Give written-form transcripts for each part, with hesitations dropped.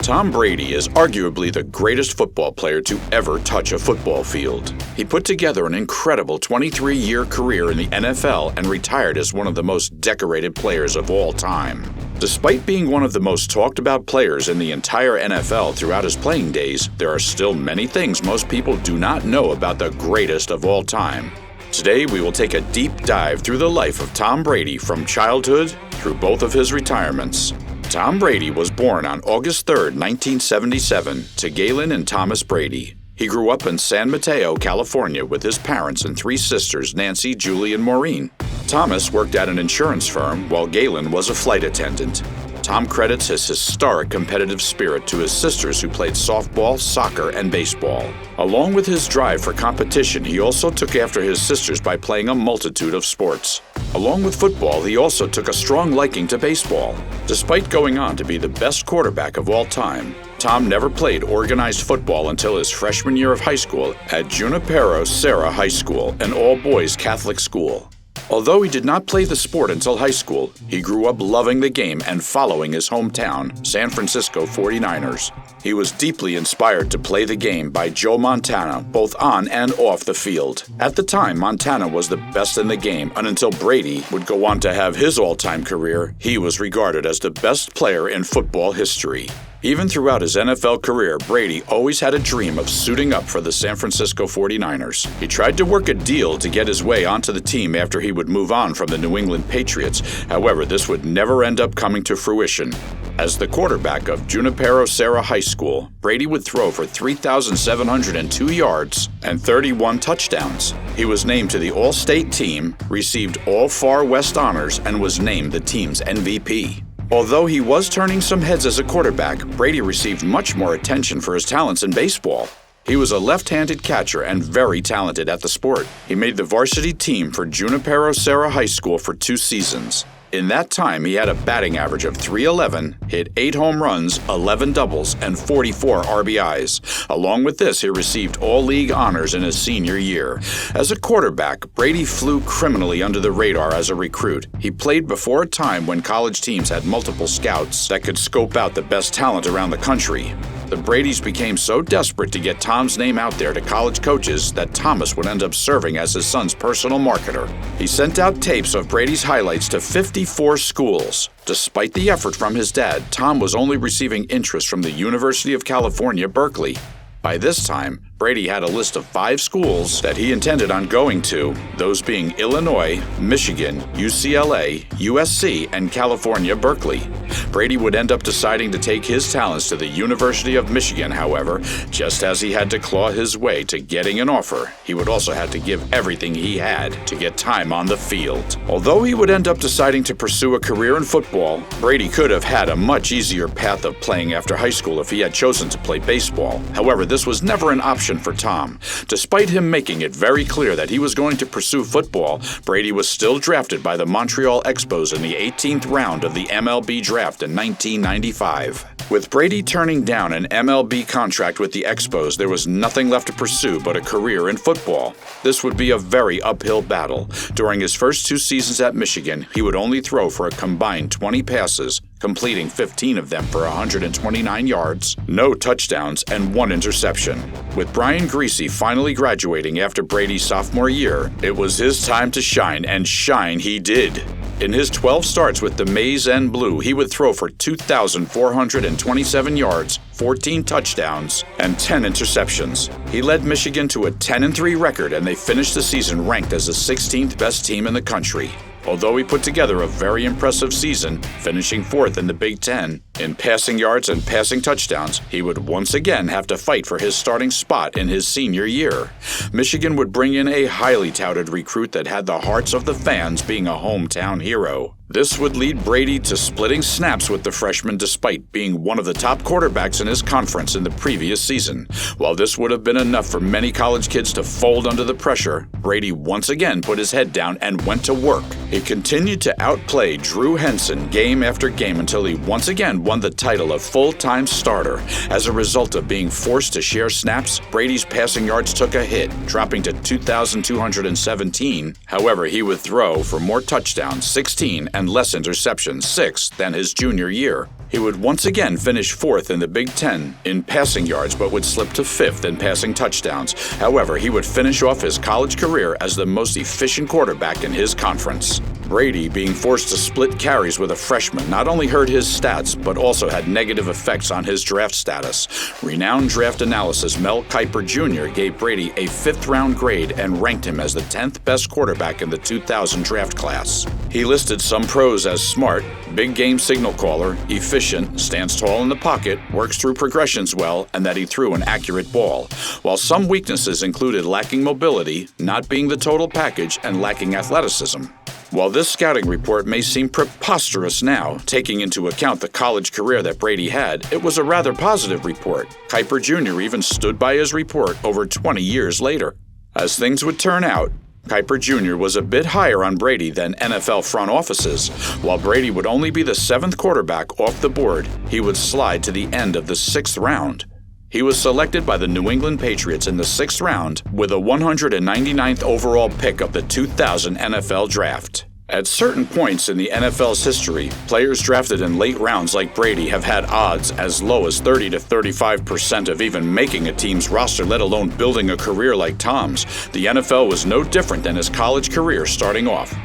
Tom Brady is arguably the greatest football player to ever touch a football field. He put together an incredible 23-year career in the NFL and retired as one of the most decorated players of all time. Despite being one of the most talked about players in the entire NFL throughout his playing days, there are still many things most people do not know about the greatest of all time. Today, we will take a deep dive through the life of Tom Brady from childhood through both of his retirements. Tom Brady was born on August 3, 1977, to Galen and Thomas Brady. He grew up in San Mateo, California, with his parents and three sisters, Nancy, Julie, and Maureen. Thomas worked at an insurance firm, while Galen was a flight attendant. Tom credits his historic competitive spirit to his sisters who played softball, soccer, and baseball. Along with his drive for competition, he also took after his sisters by playing a multitude of sports. Along with football, he also took a strong liking to baseball. Despite going on to be the best quarterback of all time, Tom never played organized football until his freshman year of high school at Junipero Serra High School, an all-boys Catholic school. Although he did not play the sport until high school, he grew up loving the game and following his hometown, San Francisco 49ers. He was deeply inspired to play the game by Joe Montana, both on and off the field. At the time, Montana was the best in the game, and until Brady would go on to have his all-time career, he was regarded as the best player in football history. Even throughout his NFL career, Brady always had a dream of suiting up for the San Francisco 49ers. He tried to work a deal to get his way onto the team after he would move on from the New England Patriots. However, this would never end up coming to fruition. As the quarterback of Junipero Serra High School, Brady would throw for 3,702 yards and 31 touchdowns. He was named to the All-State team, received all Far West honors, and was named the team's MVP. Although he was turning some heads as a quarterback, Brady received much more attention for his talents in baseball. He was a left-handed catcher and very talented at the sport. He made the varsity team for Junipero Serra High School for 2 seasons. In that time, he had a batting average of .311, hit 8 home runs, 11 doubles, and 44 RBIs. Along with this, he received all-league honors in his senior year. As a quarterback, Brady flew criminally under the radar as a recruit. He played before a time when college teams had multiple scouts that could scope out the best talent around the country. The Bradys became so desperate to get Tom's name out there to college coaches that Thomas would end up serving as his son's personal marketer. He sent out tapes of Brady's highlights to 54 schools. Despite the effort from his dad, Tom was only receiving interest from the University of California, Berkeley. By this time, Brady had a list of 5 schools that he intended on going to, those being Illinois, Michigan, UCLA, USC, and California, Berkeley. Brady would end up deciding to take his talents to the University of Michigan, however. Just as he had to claw his way to getting an offer, he would also have to give everything he had to get time on the field. Although he would end up deciding to pursue a career in football, Brady could have had a much easier path of playing after high school if he had chosen to play baseball. However, this was never an option for Tom. Despite him making it very clear that he was going to pursue football, Brady was still drafted by the Montreal Expos in the 18th round of the MLB draft in 1995. With Brady turning down an MLB contract with the Expos, there was nothing left to pursue but a career in football. This would be a very uphill battle. During his first 2 seasons at Michigan, he would only throw for a combined 20 passes, completing 15 of them for 129 yards, no touchdowns, and 1 interception. With Brian Griese finally graduating after Brady's sophomore year, it was his time to shine, and shine he did. In his 12 starts with the Maize and Blue, he would throw for 2,427 yards, 14 touchdowns, and 10 interceptions. He led Michigan to a 10-3 record, and they finished the season ranked as the 16th best team in the country. Although he put together a very impressive season, finishing 4th in the Big Ten in passing yards and passing touchdowns, he would once again have to fight for his starting spot in his senior year. Michigan would bring in a highly touted recruit that had the hearts of the fans, being a hometown hero. This would lead Brady to splitting snaps with the freshman despite being one of the top quarterbacks in his conference in the previous season. While this would have been enough for many college kids to fold under the pressure, Brady once again put his head down and went to work. He continued to outplay Drew Henson game after game until he once again won the title of full-time starter. As a result of being forced to share snaps, Brady's passing yards took a hit, dropping to 2,217. However, he would throw for more touchdowns, 16, and less interceptions, 6, than his junior year. He would once again finish fourth in the Big Ten in passing yards, but would slip to fifth in passing touchdowns. However, he would finish off his college career as the most efficient quarterback in his conference. Brady being forced to split carries with a freshman not only hurt his stats, but also had negative effects on his draft status. Renowned draft analyst Mel Kiper Jr. gave Brady a fifth-round grade and ranked him as the 10th best quarterback in the 2000 draft class. He listed some pros as smart, big game signal caller, efficient, stands tall in the pocket, works through progressions well, and that he threw an accurate ball, while some weaknesses included lacking mobility, not being the total package, and lacking athleticism. While this scouting report may seem preposterous now, taking into account the college career that Brady had, it was a rather positive report. Kiper Jr. even stood by his report over 20 years later. As things would turn out, Kiper Jr. was a bit higher on Brady than NFL front offices. While Brady would only be the 7th quarterback off the board, he would slide to the end of the 6th round. He was selected by the New England Patriots in the 6th round with a 199th overall pick of the 2000 NFL Draft. At certain points in the NFL's history, players drafted in late rounds like Brady have had odds as low as 30 to 35% of even making a team's roster, let alone building a career like Tom's. The NFL was no different than his college career starting off.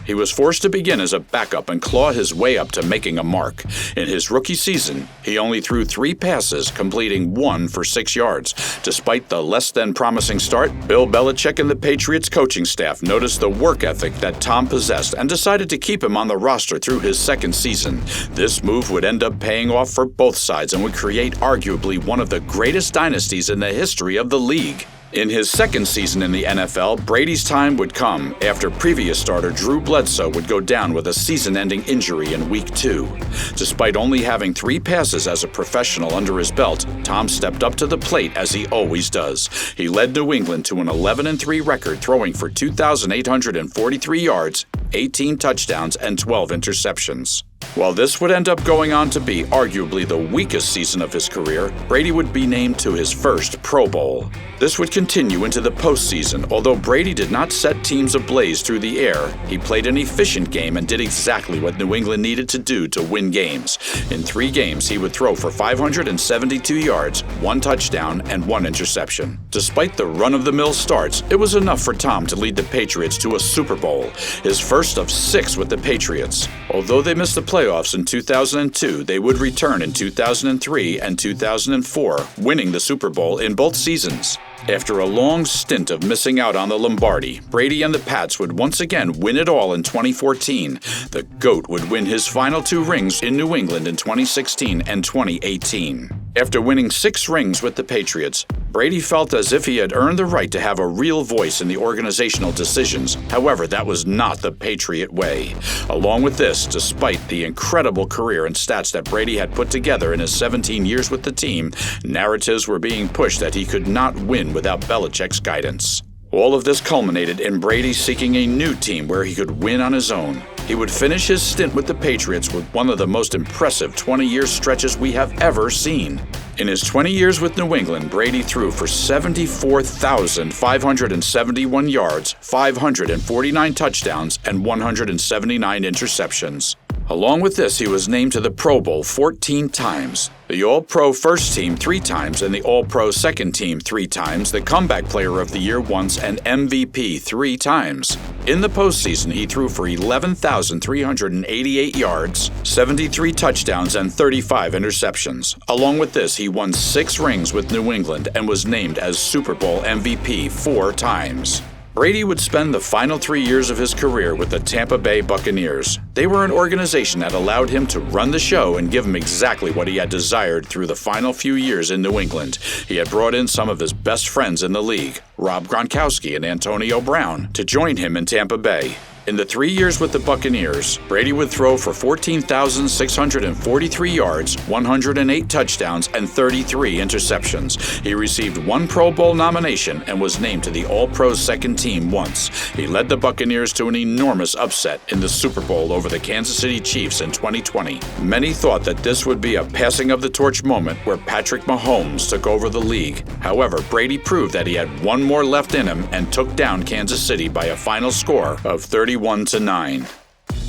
He was forced to begin as a backup and claw his way up to making a mark. In his rookie season, he only threw 3 passes, completing 1 for 6 yards. Despite the less-than-promising start, Bill Belichick and the Patriots coaching staff noticed the work ethic that Tom possessed and decided to keep him on the roster through his 2nd season. This move would end up paying off for both sides and would create arguably one of the greatest dynasties in the history of the league. In his 2nd season in the NFL, Brady's time would come after previous starter Drew Bledsoe would go down with a season-ending injury in Week 2. Despite only having 3 passes as a professional under his belt, Tom stepped up to the plate as he always does. He led New England to an 11-3 record, throwing for 2,843 yards, 18 touchdowns, and 12 interceptions. While this would end up going on to be arguably the weakest season of his career, Brady would be named to his first Pro Bowl. This would continue into the postseason. Although Brady did not set teams ablaze through the air, he played an efficient game and did exactly what New England needed to do to win games. In 3 games, he would throw for 572 yards, 1 touchdown, and 1 interception. Despite the run-of-the-mill starts, it was enough for Tom to lead the Patriots to a Super Bowl, his first of 6 with the Patriots. Although they missed the playoffs in 2002, they would return in 2003 and 2004, winning the Super Bowl in both seasons. After a long stint of missing out on the Lombardi, Brady and the Pats would once again win it all in 2014. The GOAT would win his final 2 rings in New England in 2016 and 2018. After winning 6 rings with the Patriots, Brady felt as if he had earned the right to have a real voice in the organizational decisions. However, that was not the Patriot way. Along with this, despite the incredible career and stats that Brady had put together in his 17 years with the team, narratives were being pushed that he could not win without Belichick's guidance. All of this culminated in Brady seeking a new team where he could win on his own. He would finish his stint with the Patriots with one of the most impressive 20-year stretches we have ever seen. In his 20 years with New England, Brady threw for 74,571 yards, 549 touchdowns, and 179 interceptions. Along with this, he was named to the Pro Bowl 14 times, the All-Pro First Team 3 times, and the All-Pro Second Team 3 times, the Comeback Player of the Year once, and MVP 3 times. In the postseason, he threw for 11,388 yards, 73 touchdowns, and 35 interceptions. Along with this, he won 6 rings with New England and was named as Super Bowl MVP 4 times. Brady would spend the final 3 years of his career with the Tampa Bay Buccaneers. They were an organization that allowed him to run the show and give him exactly what he had desired through the final few years in New England. He had brought in some of his best friends in the league, Rob Gronkowski and Antonio Brown, to join him in Tampa Bay. In the 3 years with the Buccaneers, Brady would throw for 14,643 yards, 108 touchdowns, and 33 interceptions. He received 1 Pro Bowl nomination and was named to the All-Pro Second Team once. He led the Buccaneers to an enormous upset in the Super Bowl over the Kansas City Chiefs in 2020. Many thought that this would be a passing of the torch moment where Patrick Mahomes took over the league. However, Brady proved that he had 1 more left in him and took down Kansas City by a final score of 31-9.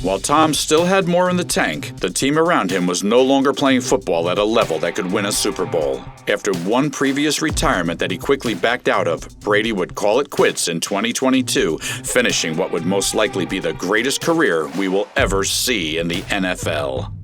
While Tom still had more in the tank, the team around him was no longer playing football at a level that could win a Super Bowl. After one previous retirement that he quickly backed out of, Brady would call it quits in 2022, finishing what would most likely be the greatest career we will ever see in the NFL.